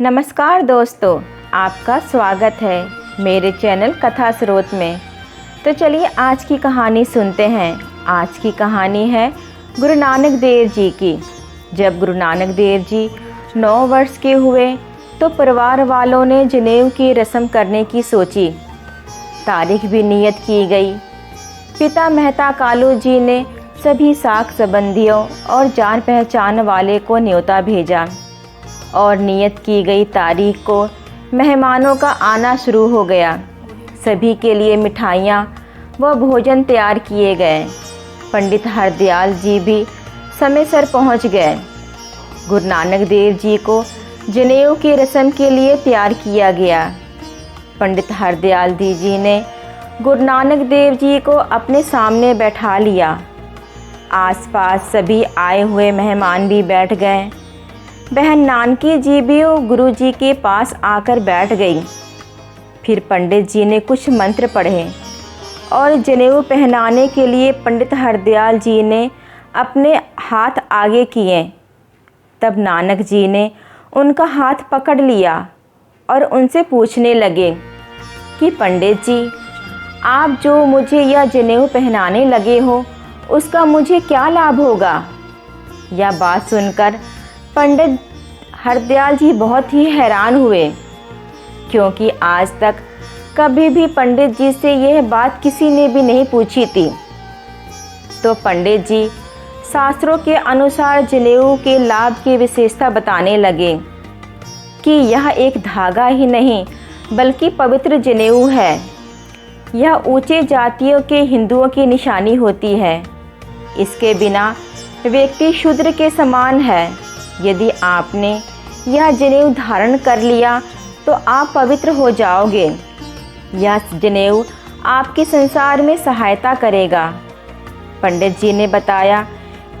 नमस्कार दोस्तों, आपका स्वागत है मेरे चैनल कथा स्रोत में। तो चलिए आज की कहानी सुनते हैं। आज की कहानी है गुरु नानक देव जी की। जब गुरु नानक देव जी 9 वर्ष के हुए तो परिवार वालों ने जनेऊ की रस्म करने की सोची। तारीख भी नियत की गई। पिता मेहता कालू जी ने सभी साक संबंधियों और जान पहचान वाले को न्योता भेजा और नियत की गई तारीख को मेहमानों का आना शुरू हो गया। सभी के लिए मिठाइयाँ व भोजन तैयार किए गए। पंडित हरदयाल जी भी समय सर पहुँच गए। गुरु नानक देव जी को जनेऊ की रस्म के लिए तैयार किया गया। पंडित हरदयाल जी ने गुरु नानक देव जी को अपने सामने बैठा लिया। आसपास सभी आए हुए मेहमान भी बैठ गए। बहन नानकी जी भी गुरु जी के पास आकर बैठ गई। फिर पंडित जी ने कुछ मंत्र पढ़े और जनेऊ पहनाने के लिए पंडित हरदयाल जी ने अपने हाथ आगे किए। तब नानक जी ने उनका हाथ पकड़ लिया और उनसे पूछने लगे कि पंडित जी, आप जो मुझे यह जनेऊ पहनाने लगे हो उसका मुझे क्या लाभ होगा। यह बात सुनकर पंडित हरदयाल जी बहुत ही हैरान हुए, क्योंकि आज तक कभी भी पंडित जी से यह बात किसी ने भी नहीं पूछी थी। तो पंडित जी शास्त्रों के अनुसार जनेऊ के लाभ की विशेषता बताने लगे कि यह एक धागा ही नहीं बल्कि पवित्र जनेऊ है। यह ऊंचे जातियों के हिंदुओं की निशानी होती है। इसके बिना व्यक्ति शूद्र के समान है। यदि आपने यह जनेऊ धारण कर लिया तो आप पवित्र हो जाओगे। यह जनेऊ आपके संसार में सहायता करेगा। पंडित जी ने बताया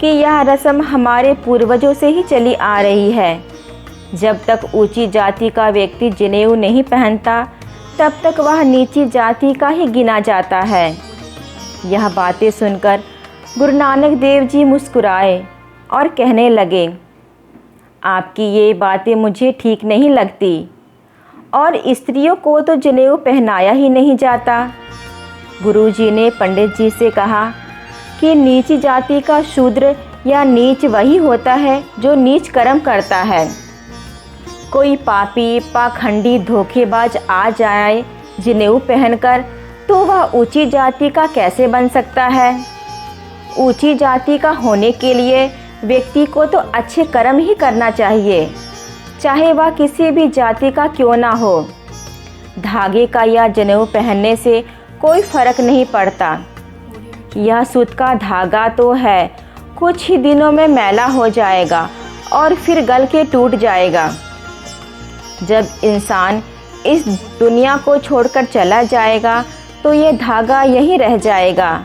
कि यह रस्म हमारे पूर्वजों से ही चली आ रही है। जब तक ऊंची जाति का व्यक्ति जनेऊ नहीं पहनता तब तक वह नीची जाति का ही गिना जाता है। यह बातें सुनकर गुरु नानक देव जी मुस्कुराए और कहने लगे, आपकी ये बातें मुझे ठीक नहीं लगती और स्त्रियों को तो जनेऊ पहनाया ही नहीं जाता। गुरुजी ने पंडित जी से कहा कि नीची जाति का शूद्र या नीच वही होता है जो नीच कर्म करता है। कोई पापी पाखंडी धोखेबाज आ जाए जनेऊ पहनकर तो वह ऊंची जाति का कैसे बन सकता है। ऊंची जाति का होने के लिए व्यक्ति को तो अच्छे कर्म ही करना चाहिए, चाहे वह किसी भी जाति का क्यों ना हो। धागे का या जनेऊ पहनने से कोई फर्क नहीं पड़ता। यह सूत का धागा तो है, कुछ ही दिनों में मैला हो जाएगा और फिर गल के टूट जाएगा। जब इंसान इस दुनिया को छोड़कर चला जाएगा तो ये धागा यहीं रह जाएगा।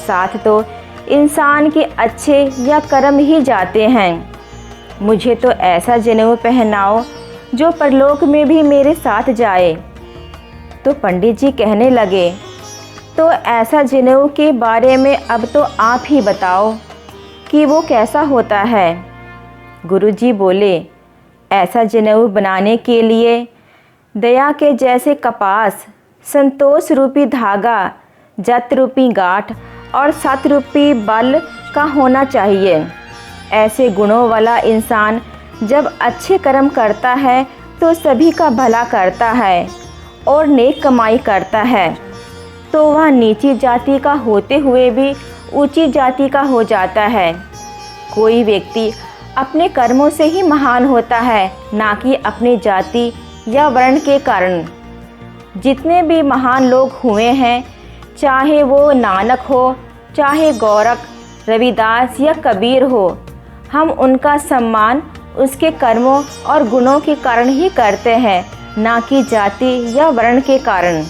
साथ तो इंसान के अच्छे या कर्म ही जाते हैं। मुझे तो ऐसा जनेऊ पहनाओ जो परलोक में भी मेरे साथ जाए। तो पंडित जी कहने लगे, तो ऐसा जनेऊ के बारे में अब तो आप ही बताओ कि वो कैसा होता है। गुरुजी बोले, ऐसा जनेऊ बनाने के लिए दया के जैसे कपास, संतोष रूपी धागा, जत रूपी गांठ और सत रूपी बल का होना चाहिए। ऐसे गुणों वाला इंसान जब अच्छे कर्म करता है तो सभी का भला करता है और नेक कमाई करता है, तो वह नीची जाति का होते हुए भी ऊंची जाति का हो जाता है। कोई व्यक्ति अपने कर्मों से ही महान होता है, ना कि अपनी जाति या वर्ण के कारण। जितने भी महान लोग हुए हैं, चाहे वो नानक हो, चाहे गोरख, रविदास या कबीर हो, हम उनका सम्मान उसके कर्मों और गुणों के कारण ही करते हैं, ना कि जाति या वर्ण के कारण।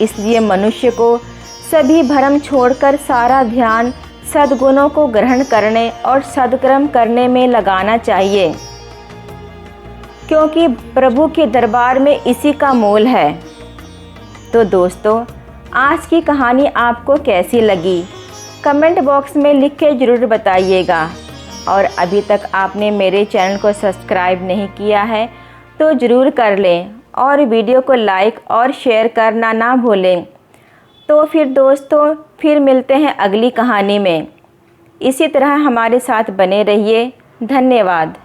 इसलिए मनुष्य को सभी भ्रम छोड़कर सारा ध्यान सद्गुणों को ग्रहण करने और सद्कर्म करने में लगाना चाहिए, क्योंकि प्रभु के दरबार में इसी का मोल है। तो दोस्तों, आज की कहानी आपको कैसी लगी कमेंट बॉक्स में लिख के ज़रूर बताइएगा। और अभी तक आपने मेरे चैनल को सब्सक्राइब नहीं किया है तो ज़रूर कर लें और वीडियो को लाइक और शेयर करना ना भूलें। तो फिर दोस्तों, फिर मिलते हैं अगली कहानी में। इसी तरह हमारे साथ बने रहिए। धन्यवाद।